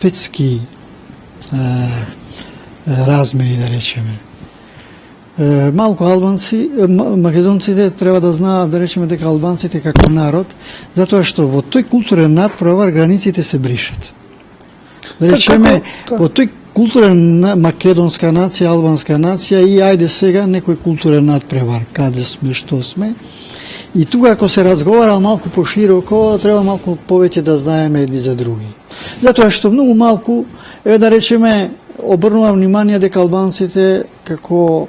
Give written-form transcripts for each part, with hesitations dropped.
светски размери, да речеме. Малку албанци, македонците треба да знаат, да речеме, дека албанците како народ, затоа што во тој културен надпревар границите се бришат. Да речеме, во тој културен македонска нација, албанска нација и ајде сега некој културен надпревар, каде сме, што сме. И тука ако се разговара малку пошироко, треба малку повеќе да знаеме едни за други. Затоа што многу малку, да речеме, обрнувам внимание дека албанците како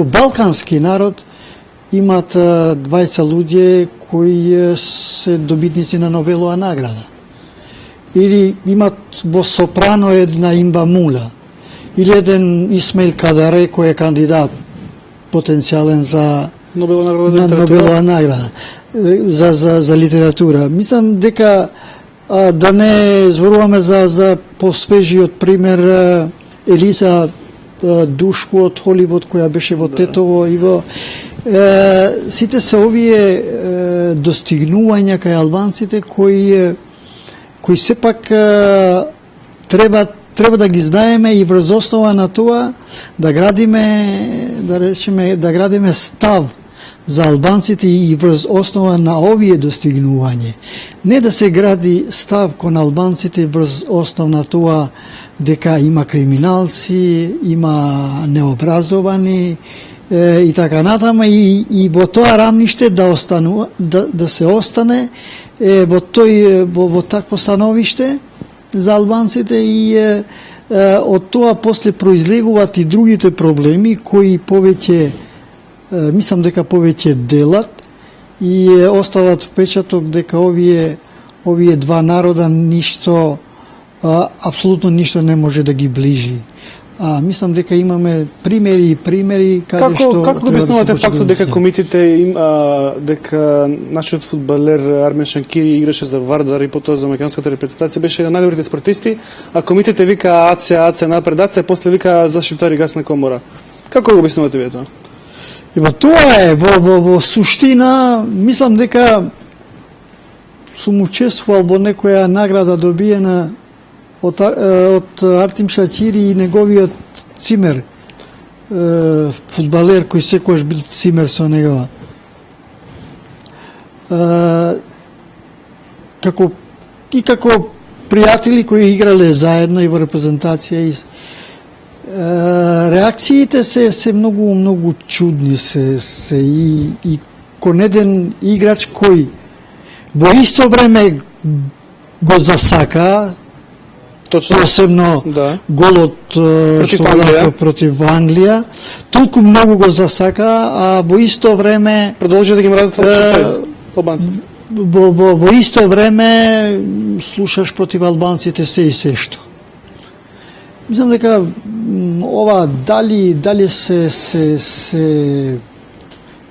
балкански народ имат 20 луѓе кои се добитници на Нобелова награда. Или имат во сопрано една Имба Мула. Или еден Исмаил Кадаре кој е кандидат потенцијален за Нобелова награда за литература. Мислам дека да не зборуваме за посвежиот пример Елиза Душко од Холивуд која беше во Тетово и во сите се овие достигнувања кај албанците кои сепак треба да ги знаеме и врз основа на тоа да градиме, да речеме, да градиме став за албанците и врз основа на овие достигнување. Не да се гради став кон албанците врз основа на тоа дека има криминалци, има необразовани и така натаму и во тоа рамниште да се остане во такво становиште за албанците и од тоа после произлегуваат и другите проблеми кои повеќе мислам дека повеќе делат и остават впечаток дека овие два народа ништо апсолутно ништо не може да ги ближи. Мислам дека имаме примери каде што како го обяснувате фактот дека комитите дека нашиот фудбалер Армен Шанкири играше за Вардар и потоа за македонската репрезентација беше една најдобрите спортисти, а комитите вика АЦ напред АЦ, после вика за Шиптари гасна комора. Како го обяснувате вие тоа? Тоа е во суштина, мислам дека сум учествувал во некоја награда добиена од Артим Шачири и неговиот цимер, фудбалер кој секојаш бил цимер со него. Како пријатели кои играле заедно и во репрезентација. Реакциите се многу чудни се и кон еден играч кој во исто време го засака, посебно голот против Англија, толку многу го засака, а во исто време продолжи да ги мразат албанците. Во исто време слушаш против албанците се и се што. Мислам дека ова дали се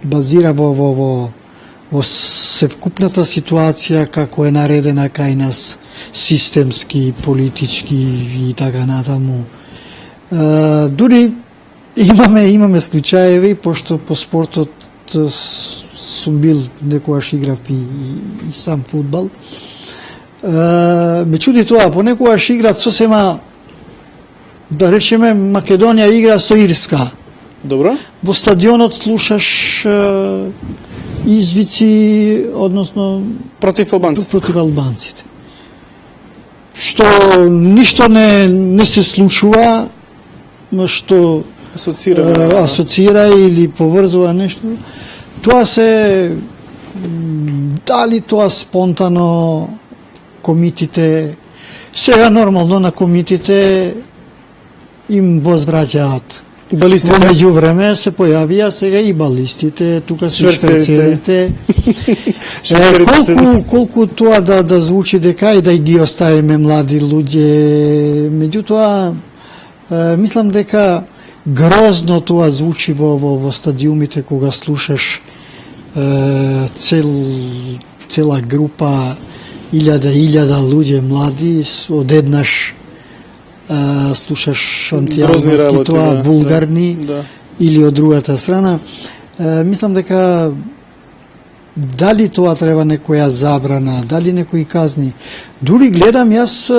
базира во севкупната ситуација како е наредена кај нас системски, политички и така натаму. Дури имаме случаеви, пошто по спортот сум бил некојаш играв и сам фудбал. Ме чуди тоа, понекогаш играт сосема, да речеме, Македонија игра со Ирска. Добро. Во стадионот слушаш извици, односно против албанците. Што ништо не се случува, што асоцира или поврзува нешто. Тоа се дали тоа спонтано комитите, сега нормално на комитите им возвраќаат. Во меѓувреме се појавија сега и балистите, тука се шверцерите. Колку тоа да звучи дека и да ги оставиме млади луѓе, меѓутоа мислам дека грозно тоа звучи во стадиумите кога слушаш цела група, илјада луѓе млади одеднаш слушаш антиалбански, тоа вулгарни или од другата страна. Мислам дека дали тоа треба некоја забрана, дали некои казни. Дури гледам јас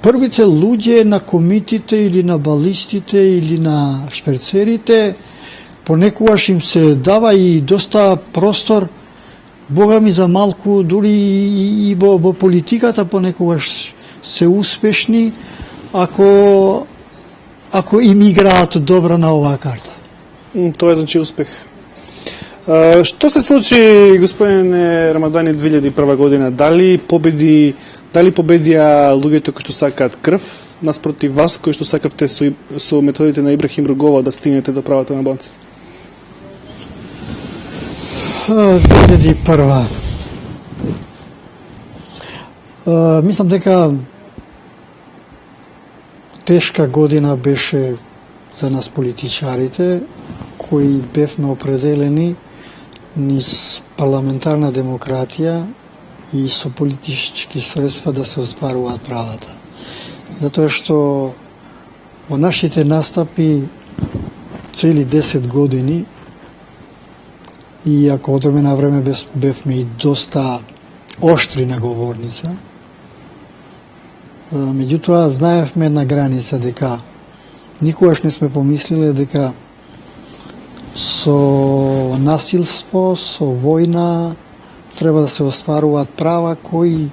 првите луѓе на комитите или на балистите или на шперцерите, понекогаш им се дава и доста простор, Бога ми за малку, дури и во политиката понекогаш се успешни, ако им играат добро на оваа карта. Тоа значи успех. Што се случи, господине Рамадани, 2001 година? Дали победија луѓето кои што сакаат крв, наспротив вас, кои што сакавте со методите на Ибрахим Ругова да стигнете до правата на албанците? 2001. Мислам дека тешка година беше за нас политичарите, кои бевме определени низ парламентарна демократија и со политички средства да се остваруваат правата. Затоа што во нашите настапи цели 10 години, и ако од време на време бевме и доста оштри на говорница, меѓутоа знаевме една граница дека никогаш не сме помислиле дека со насилство, со војна треба да се остваруваат права кои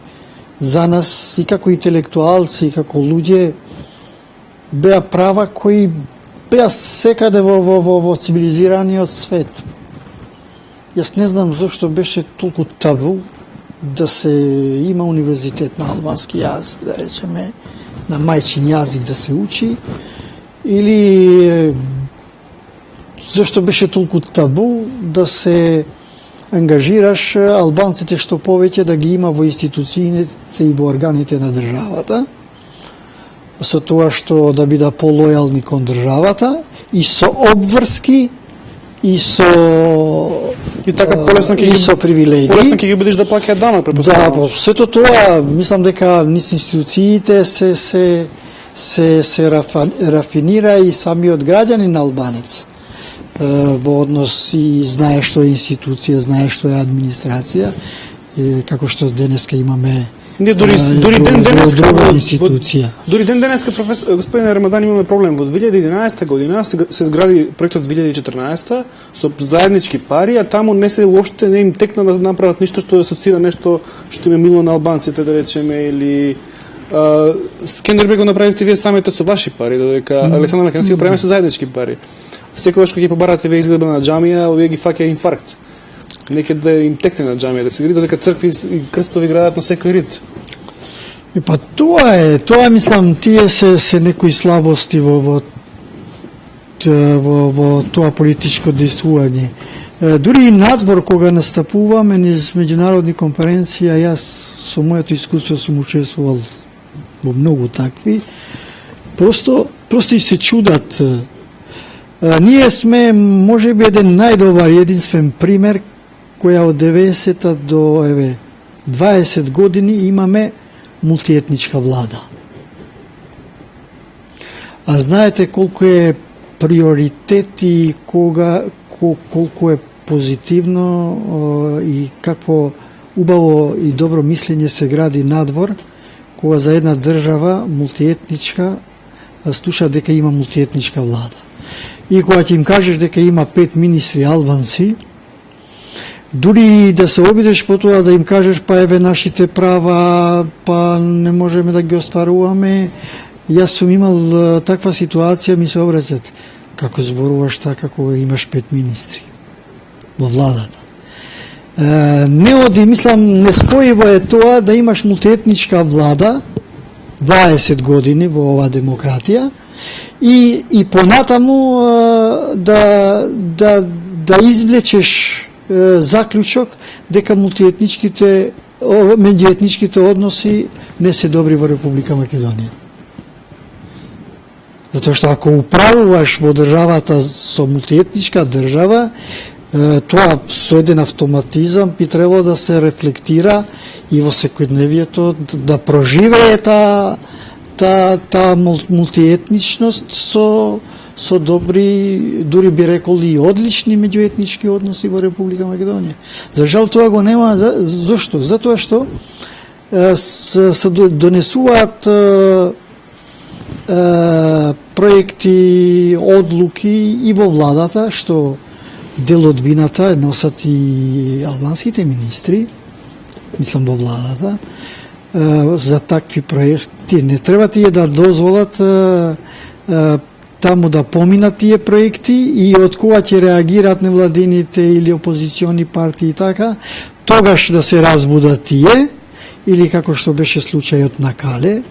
за нас и како интелектуалци, и како луѓе беа права кои беа секаде во цивилизираниот свет. Јас не знам зашто беше толку табу да се има универзитет на албански јазик, да речеме, на мајчин јазик да се учи, или зашто беше толку табу да се ангажираш албанците што повеќе да ги има во институциите и во органите на државата, со тоа што да бида полојални кон државата и со обврски и со полесно со привилегии. Полесно ќе ги бидеш да плаќаат данок, претпоставувам. Да, сето тоа, мислам дека низ институциите се рафинира и самиот граѓанин албанец во однос и знае што е институција, знае што е администрација, како што денеска имаме дури ден денеска друга институција. Дури ден денеска, господине Рамадан, имаме проблем. Во 2011 година се згради проектот 2014 со заеднички пари, а таму не се уопште не им текна да направат ништо што асоцира нешто што им е мило на албанците, да речеме, или Скендербег го направивте вие самите со ваши пари, додека Александар Македонски го правиме со заеднички пари. Секогаш кога ќе побарате вие изгледа на џамија, овие ги фаќа инфаркт. Некаде да им текне на џамија, да се види додека цркви и крстови градат на секој рид. И па тоа мислам, тие се некои слабости во тоа политичко действување. Дури и надвор кога настапуваме низ меѓународни конференции, а јас со моето искуство сум учествувал во многу такви, просто и се чудат. Ние сме можеби еден најдобар единствен пример која од 90-та до 20 години имаме мултиетничка влада. А знаете колку е приоритет и колку е позитивно и какво убаво и добро мислење се гради надвор кога за една држава мултиетничка слуша дека има мултиетничка влада. И кога ќе им кажеш дека има 5 министри албанци, дури да се обидеш по тоа да им кажеш па еве нашите права, па не можеме да ги остваруваме. Јас сум имал таква ситуација, ми се обраќат, како зборуваш така кога имаш 5 министри во владата. Не оди, мислам, неспојиво е тоа да имаш мултиетничка влада 20 години во оваа демократија и понатаму да извлечеш заклучок дека меѓуетничките односи не се добри во Република Македонија. Затоа што ако управуваш во државата со мултиетничка држава, тоа со еден автоматизам би требало да се рефлектира и во секојдневието да проживее таа мултиетничност со добри, дури би рекол и одлични меѓуетнички односи во Република Македонија. За жал тоа го нема. Зошто? Затоа што се донесуваат проекти, одлуки и во владата, што дел од вината носат и албанските министри, мислам во владата, за такви проекти. Не треба тие да дозволат таму да поминат тие проекти и од кога ќе реагираат невладините или опозициони партии и така, тогаш да се разбудат тие, или како што беше случајот на Кале,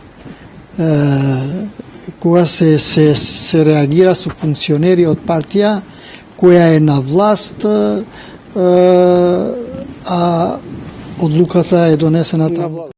кога се реагира со функционери од партија која е на власт, а одлуката е донесена таму.